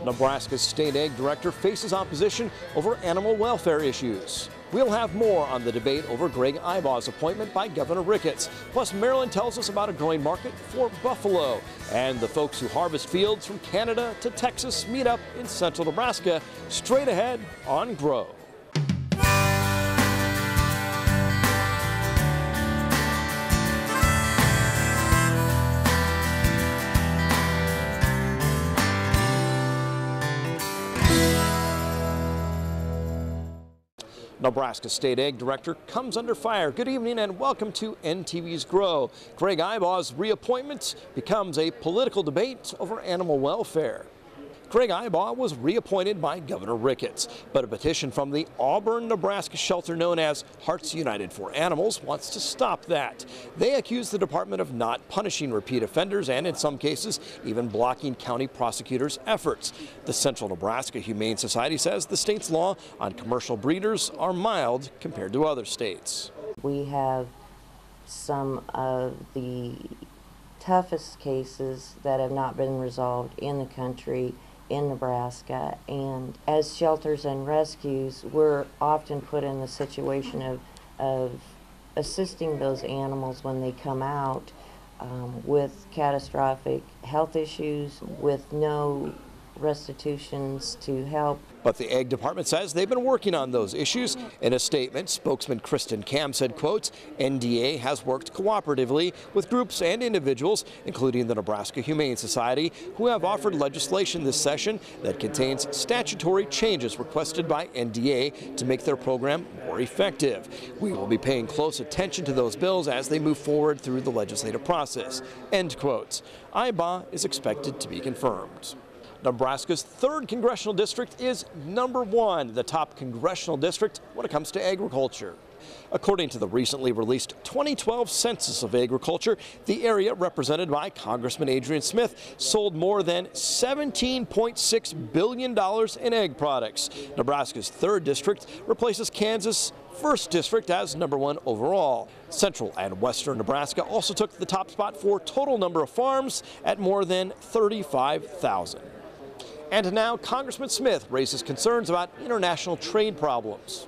Nebraska's state egg director faces opposition over animal welfare issues. We'll have more on the debate over Greg Ibaugh's appointment by Governor Ricketts. Plus, Maryland tells us about a growing market for buffalo. And the folks who harvest fields from Canada to Texas meet up in central Nebraska. Straight ahead on Grow. Nebraska State Egg Director comes under fire. Good evening and welcome to NTV's Grow. Greg Ibaugh's reappointment becomes a political debate over animal welfare. Greg Ibaugh was reappointed by Governor Ricketts, but a petition from the Auburn, Nebraska shelter known as Hearts United for Animals wants to stop that. They accuse the department of not punishing repeat offenders and, in some cases, even blocking county prosecutors' efforts. The Central Nebraska Humane Society says the state's law on commercial breeders are mild compared to other states. We have some of the toughest cases that have not been resolved in the country in Nebraska, and as shelters and rescues, we're often put in the situation of assisting those animals when they come out with catastrophic health issues, with no restitutions to help. But the Ag Department says they've been working on those issues. In a statement, spokesman Kristen Kam said, quote, NDA has worked cooperatively with groups and individuals, including the Nebraska Humane Society, who have offered legislation this session that contains statutory changes requested by NDA to make their program more effective. We will be paying close attention to those bills as they move forward through the legislative process, end quote. Ibaugh is expected to be confirmed. Nebraska's 3rd congressional district is #1, the top congressional district when it comes to agriculture. According to the recently released 2012 Census of Agriculture, the area represented by Congressman Adrian Smith sold more than $17.6 billion in egg products. Nebraska's 3rd district replaces Kansas' 1st district as #1 overall. Central and western Nebraska also took the top spot for total number of farms at more than 35,000. And now Congressman Smith raises concerns about international trade problems.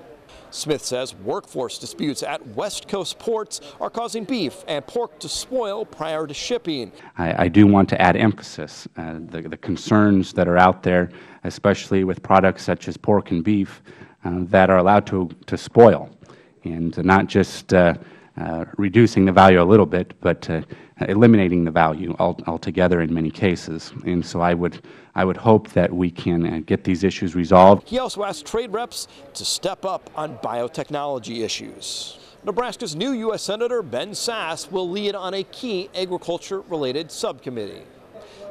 Smith says workforce disputes at West Coast ports are causing beef and pork to spoil prior to shipping. I do want to add emphasis. The concerns that are out there, especially with products such as pork and beef, that are allowed to spoil, and not just reducing the value a little bit, but eliminating the value altogether in many cases. And so I would hope that we can get these issues resolved. He also asked trade reps to step up on biotechnology issues. Nebraska's new U.S. Senator Ben Sasse will lead on a key agriculture-related subcommittee.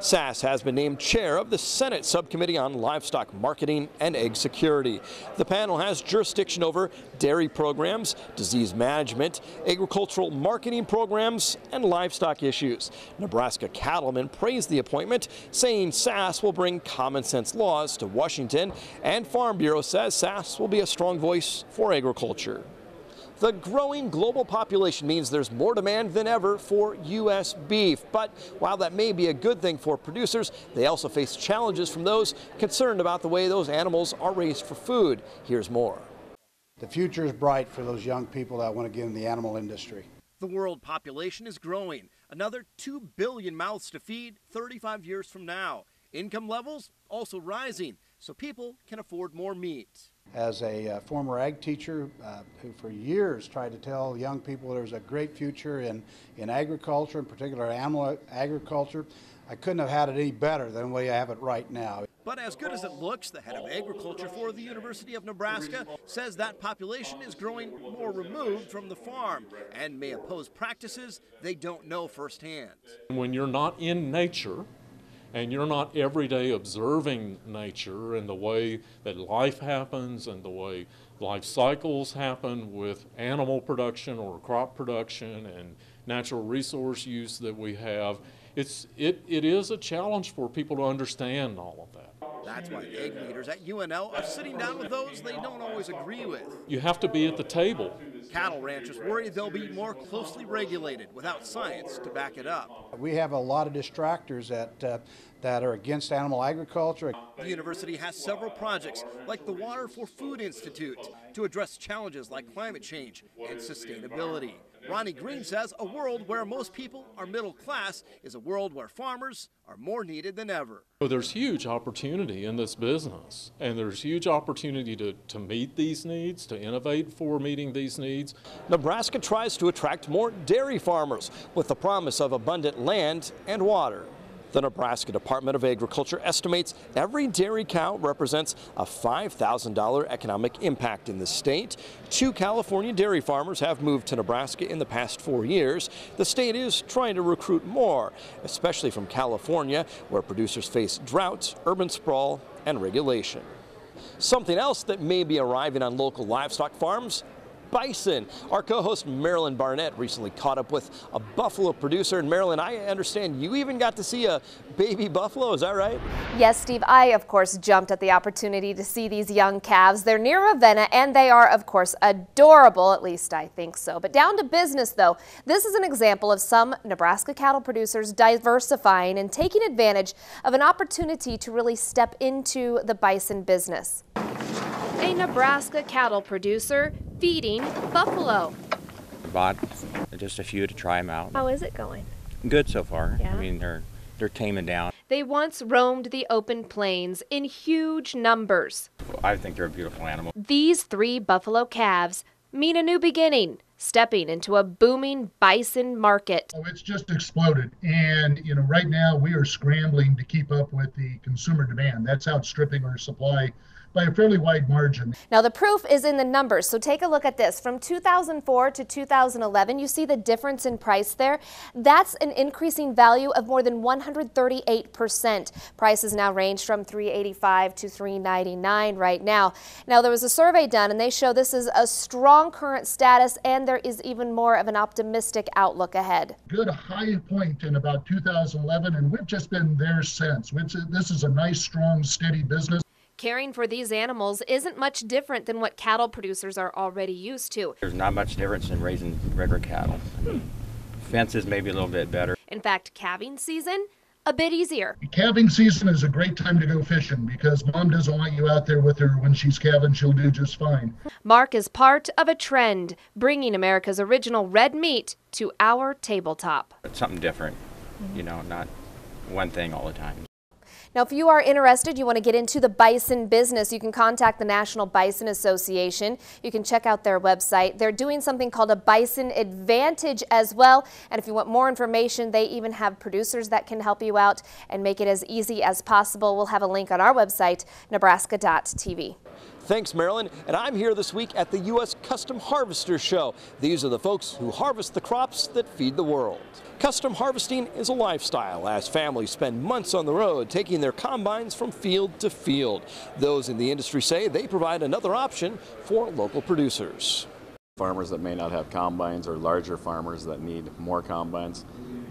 Sasse has been named chair of the Senate Subcommittee on Livestock Marketing and Egg Security. The panel has jurisdiction over dairy programs, disease management, agricultural marketing programs, and livestock issues. Nebraska cattlemen praised the appointment, saying Sasse will bring common sense laws to Washington, and Farm Bureau says Sasse will be a strong voice for agriculture. The growing global population means there's more demand than ever for U.S. beef. But while that may be a good thing for producers, they also face challenges from those concerned about the way those animals are raised for food. Here's more. The future is bright for those young people that want to get in the animal industry. The world population is growing. Another 2 billion mouths to feed 35 years from now. Income levels also rising, so people can afford more meat. As a former ag teacher who for years tried to tell young people there's a great future in agriculture, in particular animal agriculture, I couldn't have had it any better than the way I have it right now. But as good as it looks, the head of agriculture for the University of Nebraska says that population is growing more removed from the farm and may oppose practices they don't know firsthand. When you're not in nature, and you're not every day observing nature and the way that life happens and the way life cycles happen with animal production or crop production and natural resource use that we have, it is a challenge for people to understand all of that. That's why egg leaders at UNL are sitting down with those they don't always agree with. You have to be at the table. Cattle ranchers worry they'll be more closely regulated without science to back it up. We have a lot of distractors that are against animal agriculture. The university has several projects, like the Water for Food Institute, to address challenges like climate change and sustainability. Ronnie Green says a world where most people are middle class is a world where farmers are more needed than ever. There's huge opportunity in this business, and there's huge opportunity to meet these needs, to innovate for meeting these needs. Nebraska tries to attract more dairy farmers with the promise of abundant land and water. The Nebraska Department of Agriculture estimates every dairy cow represents a $5,000 economic impact in the state. 2 California dairy farmers have moved to Nebraska in the past 4 years. The state is trying to recruit more, especially from California, where producers face drought, urban sprawl, and regulation. Something else that may be arriving on local livestock farms: bison. Our co-host Marilyn Barnett recently caught up with a buffalo producer. And Marilyn, I understand you even got to see a baby buffalo, is that right? Yes, Steve. I, of course, jumped at the opportunity to see these young calves. They're near Ravenna, and they are, of course, adorable. At least I think so. But down to business, though. This is an example of some Nebraska cattle producers diversifying and taking advantage of an opportunity to really step into the bison business. A Nebraska cattle producer feeding buffalo. Bought just a few to try them out. How is it going? Good so far. Yeah. I mean, they're taming down. They once roamed the open plains in huge numbers. I think they're a beautiful animal. These 3 buffalo calves mean a new beginning, stepping into a booming bison market. Oh, it's just exploded. And, right now we are scrambling to keep up with the consumer demand. That's outstripping our supply by a fairly wide margin. Now the proof is in the numbers, so take a look at this. From 2004 to 2011, you see the difference in price there. That's an increasing value of more than 138%. Prices now range from $385 to $399 right now. Now there was a survey done and they show this is a strong current status, and there is even more of an optimistic outlook ahead. Good high point in about 2011, and we've just been there since. This is a nice, strong, steady business. Caring for these animals isn't much different than what cattle producers are already used to. There's not much difference in raising regular cattle. I mean, fences maybe a little bit better. In fact, calving season, a bit easier. Calving season is a great time to go fishing because mom doesn't want you out there with her when she's calving. She'll do just fine. Mark is part of a trend, bringing America's original red meat to our tabletop. It's something different, not one thing all the time. Now, if you are interested, you want to get into the bison business, you can contact the National Bison Association. You can check out their website. They're doing something called a Bison Advantage as well. And if you want more information, they even have producers that can help you out and make it as easy as possible. We'll have a link on our website, nebraska.tv. Thanks, Marilyn. And I'm here this week at the U.S. Custom Harvester Show. These are the folks who harvest the crops that feed the world. Custom harvesting is a lifestyle as families spend months on the road taking their combines from field to field. Those in the industry say they provide another option for local producers. Farmers that may not have combines or larger farmers that need more combines.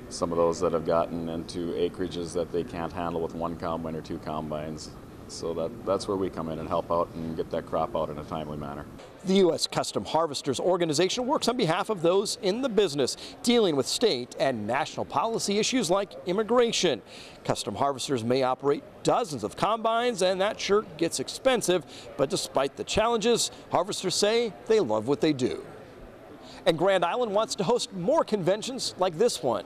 Some of those that have gotten into acreages that they can't handle with 1 combine or 2 combines. So that's where we come in and help out and get that crop out in a timely manner. The U.S. Custom Harvesters Organization works on behalf of those in the business, dealing with state and national policy issues like immigration. Custom harvesters may operate dozens of combines, and that sure gets expensive. But despite the challenges, harvesters say they love what they do. And Grand Island wants to host more conventions like this one.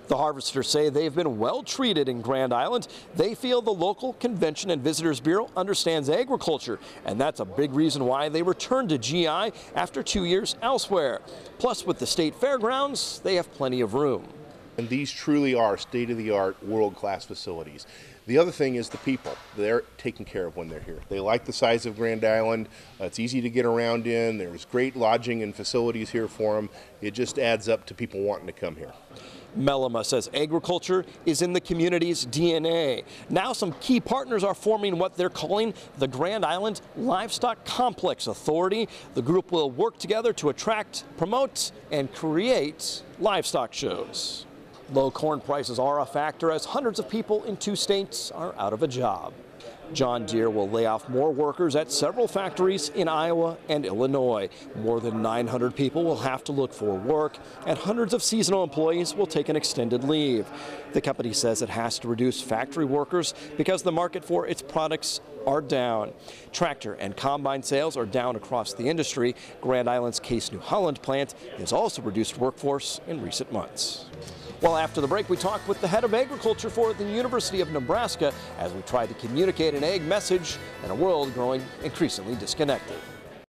The harvesters say they've been well treated in Grand Island. They feel the local Convention and Visitors Bureau understands agriculture, and that's a big reason why they returned to GI after 2 years elsewhere. Plus, with the state fairgrounds, they have plenty of room. And these truly are state-of-the-art, world-class facilities. The other thing is the people. They're taken care of when they're here. They like the size of Grand Island. It's easy to get around in. There's great lodging and facilities here for them. It just adds up to people wanting to come here. Mellema says agriculture is in the community's DNA. Now some key partners are forming what they're calling the Grand Island Livestock Complex Authority. The group will work together to attract, promote, and create livestock shows. Low corn prices are a factor as hundreds of people in 2 states are out of a job. John Deere will lay off more workers at several factories in Iowa and Illinois. More than 900 people will have to look for work, and hundreds of seasonal employees will take an extended leave. The company says it has to reduce factory workers because the market for its products are down. Tractor and combine sales are down across the industry. Grand Island's Case New Holland plant has also reduced workforce in recent months. Well, after the break, we talked with the head of agriculture for the University of Nebraska as we try to communicate an ag message in a world growing increasingly disconnected.